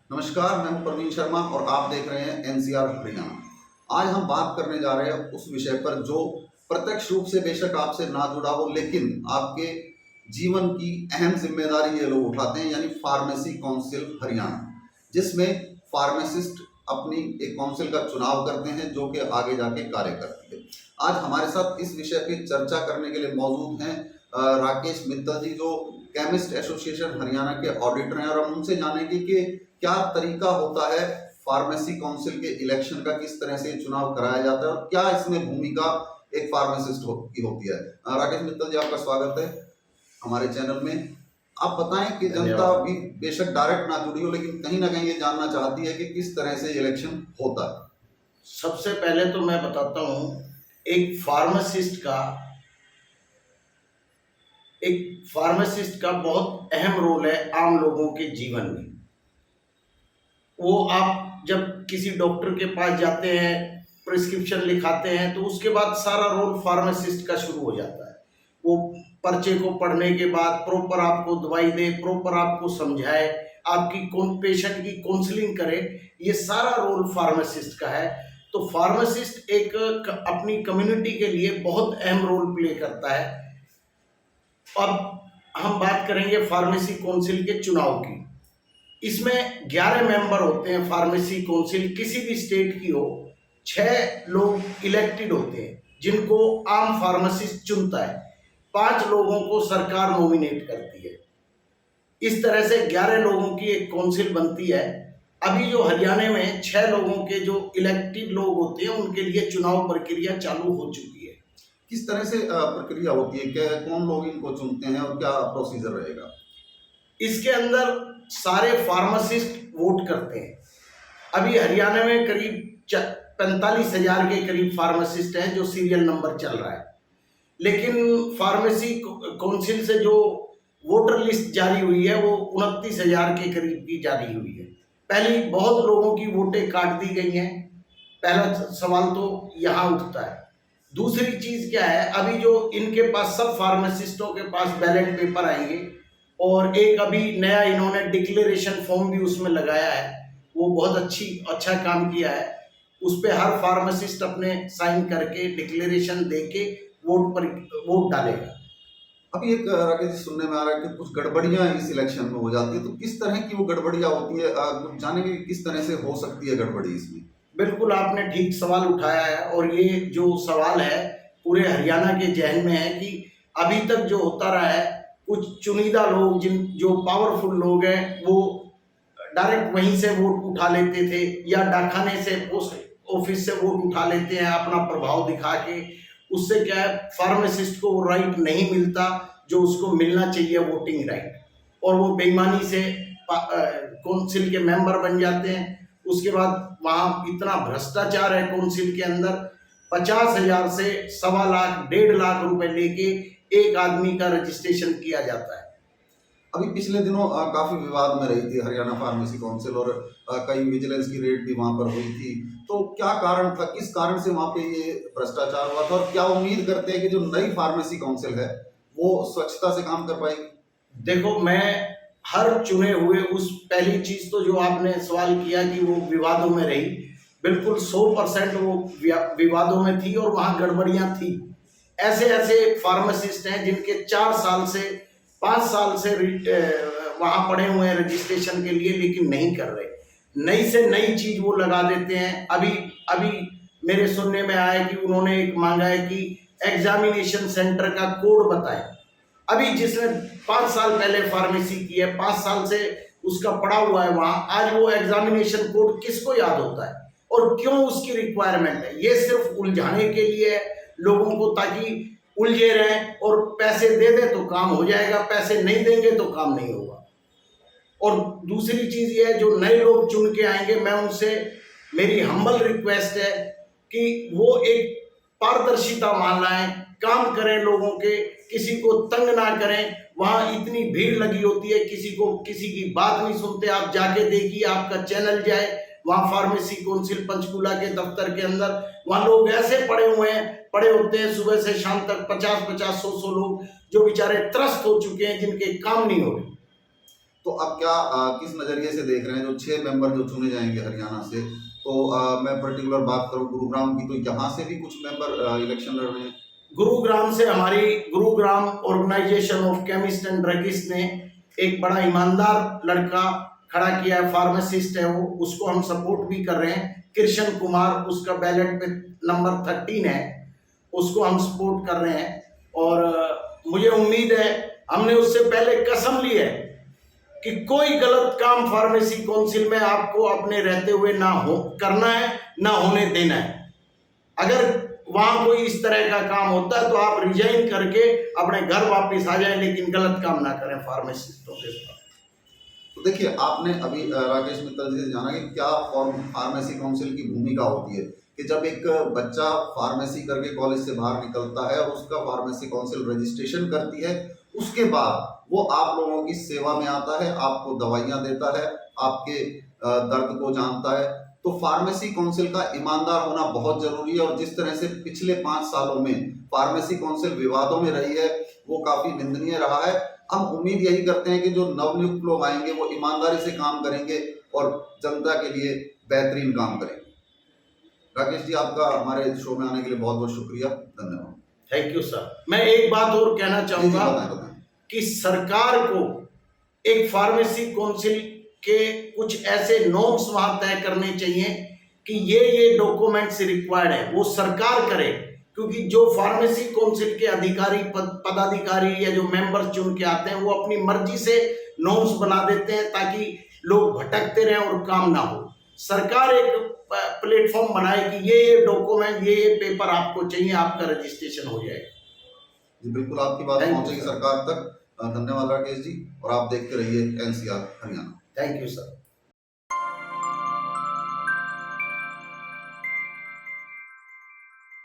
नमस्कार, मैं हूं प्रवीण शर्मा और आप देख रहे हैं एनसीआर हरियाणा। आज हम बात करने जा रहे हैं उस विषय पर जो प्रत्यक्ष रूप से बेशक आपसे ना जुड़ा हो, लेकिन आपके जीवन की अहम जिम्मेदारी ये लोग उठाते हैं, यानी फार्मेसी काउंसिल हरियाणा, जिसमें फार्मासिस्ट अपनी एक काउंसिल का चुनाव करते हैं जो कि आगे जाके कार्य करती है। आज हमारे साथ इस विषय पे चर्चा करने के लिए मौजूद हैं राकेश मित्तल जी, जो केमिस्ट एसोसिएशन हरियाणा के ऑडिटर हैं, और हम उनसे जानेंगे कि क्या तरीका होता है फार्मेसी काउंसिल के इलेक्शन का, किस तरह से चुनाव कराया जाता है और क्या इसमें भूमिका एक फार्मासिस्ट की होती है। राकेश मित्तल जी, आपका स्वागत है हमारे चैनल में। आप बताएं कि जनता भी बेशक डायरेक्ट ना जुड़ी हो, लेकिन कहीं ना कहीं ये जानना चाहती है कि किस तरह से इलेक्शन होता है। सबसे पहले तो मैं बताता हूँ, एक फार्मासिस्ट का बहुत अहम रोल है आम लोगों के जीवन में। वो आप जब किसी डॉक्टर के पास जाते हैं, प्रिस्क्रिप्शन लिखाते हैं, तो उसके बाद सारा रोल फार्मासिस्ट का शुरू हो जाता है। वो पर्चे को पढ़ने के बाद प्रॉपर आपको दवाई दे, प्रॉपर आपको समझाए, आपकी पेशेंट की काउंसलिंग करे, ये सारा रोल फार्मासिस्ट का है। तो फार्मासिस्ट एक अपनी कम्युनिटी के लिए बहुत अहम रोल प्ले करता है। अब हम बात करेंगे फार्मेसी काउंसिल के चुनाव की। इसमें 11 मेंबर होते हैं। फार्मेसी काउंसिल किसी भी स्टेट की हो, 6 लोग इलेक्टेड होते हैं जिनको आम फार्मासिस्ट चुनता है, 5 लोगों को सरकार नॉमिनेट करती है। इस तरह से 11 लोगों की एक काउंसिल बनती है। अभी जो हरियाणा में 6 लोगों के जो इलेक्टेड लोग होते हैं, उनके लिए चुनाव प्रक्रिया चालू हो चुकी है। किस तरह से प्रक्रिया होती है, क्या कौन लोग इनको चुनते हैं और क्या प्रोसीजर रहेगा? इसके अंदर सारे फार्मासिस्ट वोट करते हैं। अभी हरियाणा में करीब 45,000 के करीब फार्मासिस्ट हैं जो सीरियल नंबर चल रहा है। लेकिन फार्मेसी काउंसिल से जो वोटर लिस्ट जारी हुई है वो 29,000 के करीब की जारी हुई है। पहले बहुत लोगों की वोटें काट दी गई हैं। पहला सवाल तो यहाँ उठता है। दूसरी चीज क्या है, अभी जो इनके पास सब फार्मासिस्टों के पास बैलेट पेपर आएंगे और एक अभी नया इन्होंने डिक्लेरेशन फॉर्म भी उसमें लगाया है। वो बहुत अच्छा काम किया है। उस पर हर फार्मासिस्ट अपने साइन करके डिक्लेरेशन देके वोट डालेगा। अभी एक राकेश जी सुनने में आ रहा है कि कुछ गड़बड़ियां इस इलेक्शन में हो जाती है, तो किस तरह की वो गड़बड़ियां होती है, कुछ जानेंगे कि किस तरह से हो सकती है गड़बड़ी इसमें? बिल्कुल, आपने ठीक सवाल उठाया है और ये जो सवाल है पूरे हरियाणा के जहन में है कि अभी तक जो होता रहा है, कुछ चुनिंदा लोग जो पावरफुल लोग हैं वो डायरेक्ट वहीं से वोट उठा लेते थे या डाकखाने से पोस्ट ऑफिस से वोट उठा लेते हैं अपना प्रभाव दिखा के। उससे क्या है, फार्मासिस्ट को वो राइट नहीं मिलता जो उसको मिलना चाहिए, वोटिंग राइट, और वो बेईमानी से काउंसिल के मेंबर बन जाते हैं। उसके बाद वहाँ इतना भ्रष्टाचार है काउंसिल के अंदर, 50,000 से 1.25 लाख 1.5 लाख रुपए लेके एक आदमी का रजिस्ट्रेशन किया जाता है। अभी पिछले दिनों काफी विवाद में रही थी हरियाणा फार्मेसी काउंसिल, और कई विजिलेंस की रेड भी वहां पर हुई थी। तो क्या कारण था, किस कारण से वहां पे ये भ्रष्टाचार हुआ था, और क्या उम्मीद करते हैं कि जो नई फार्मेसी काउंसिल है वो स्वच्छता से काम कर पाएगी? देखो, मैं हर चुने हुए उस पहली चीज तो जो आपने सवाल किया कि वो विवादों में रही, बिल्कुल 100% वो विवादों में थी और वहां गड़बड़ियां थी। ऐसे ऐसे फार्मासिस्ट हैं जिनके 4 साल से 5 साल से वहां पड़े हुए हैं रजिस्ट्रेशन के लिए, लेकिन नहीं कर रहे। नई से नई चीज वो लगा देते हैं। अभी मेरे सुनने में आया कि उन्होंने एक मांगा है कि एग्जामिनेशन सेंटर का कोड बताएं। अभी जिसने 5 साल पहले फार्मेसी की है, 5 साल से उसका पड़ा हुआ है वहां, आज वो एग्जामिनेशन कोड किसको याद होता है और क्यों उसकी रिक्वायरमेंट है? ये सिर्फ उलझाने के लिए है लोगों को, ताकि उलझे रहें और पैसे दे दे तो काम हो जाएगा, पैसे नहीं देंगे तो काम नहीं होगा। और दूसरी चीज ये है, जो नए लोग चुन के आएंगे, मैं उनसे मेरी हम्बल रिक्वेस्ट है कि वो एक पारदर्शिता मान लाएं, काम करें, लोगों के किसी को तंग ना करें। वहां इतनी भीड़ लगी होती है, किसी की बात नहीं सुनते। आप जाके देखिए, आपका चैनल जाए वहां फार्मेसी काउंसिल पंचकूला के दफ्तर के अंदर, वहां लोग ऐसे पड़े होते हैं सुबह से शाम तक, 50-50, 100-100 लोग जो बेचारे त्रस्त हो चुके हैं, जिनके काम नहीं हो रहे। तो अब क्या किस नज़रिए से देख रहे हैं जो 6 मेंबर जो चुने जाएंगे हरियाणा से, तो मैं पर्टिकुलर बात करूं गुरुग्राम की, तो यहाँ से भी कुछ मेंबर इलेक्शन लड़ रहे हैं। गुरुग्राम से हमारी Gurugram organisation of chemist and druggist ने एक बड़ा ईमानदार लड़का खड़ा किया है, फार्मासिस्ट है वो, उसको हम सपोर्ट भी कर रहे हैं। कृष्ण कुमार, उसका बैलेट पे नंबर 13 है, उसको हम सपोर्ट कर रहे हैं। और मुझे उम्मीद है, हमने उससे पहले कसम ली है कि कोई गलत काम फार्मेसी काउंसिल में आपको अपने रहते हुए ना हो करना है, ना होने देना है। अगर वहां कोई इस तरह का काम होता है तो आप रिजाइन करके अपने घर वापस आ जाएं, लेकिन गलत काम ना करें फार्मासिस्टों के साथ। तो देखिए, आपने अभी राकेश मित्तल जी से जाना कि क्या फार्मेसी काउंसिल की भूमिका होती है, कि जब एक बच्चा फार्मेसी करके कॉलेज से बाहर निकलता है और उसका फार्मेसी काउंसिल रजिस्ट्रेशन करती है, उसके बाद वो आप लोगों की सेवा में आता है, आपको दवाइयाँ देता है, आपके दर्द को जानता है। तो फार्मेसी काउंसिल का ईमानदार होना बहुत जरूरी है, और जिस तरह से पिछले 5 सालों में फार्मेसी काउंसिल विवादों में रही है वो काफी निंदनीय रहा है। हम उम्मीद यही करते हैं कि जो नवनियुक्त लोग आएंगे वो ईमानदारी से काम करेंगे और जनता के लिए बेहतरीन काम करेंगे। राकेश जी, आपका हमारे शो में आने के लिए बहुत बहुत शुक्रिया, धन्यवाद। Thank you sir. मैं एक बात और कहना चाहूंगा बताएं। कि सरकार को एक फार्मेसी काउंसिल के कुछ ऐसे नॉर्म्स वहां तय करने चाहिए कि ये डॉक्यूमेंट्स रिक्वायर्ड है, वो सरकार करे। क्योंकि जो फार्मेसी काउंसिल के अधिकारी पदाधिकारी या जो मेंबर्स चुन के आते हैं वो अपनी मर्जी से नॉर्म्स बना देते हैं ताकि लोग भटकते रहें और काम ना हो। सरकार एक प्लेटफॉर्म बनाए कि ये डॉक्यूमेंट, ये पेपर आपको चाहिए, आपका रजिस्ट्रेशन हो जाएगा। जी बिल्कुल, आपकी बात पहुंचेगी सरकार तक। धन्यवाद राकेश जी, और आप देखते रहिए NCR Haryana. Thank you sir.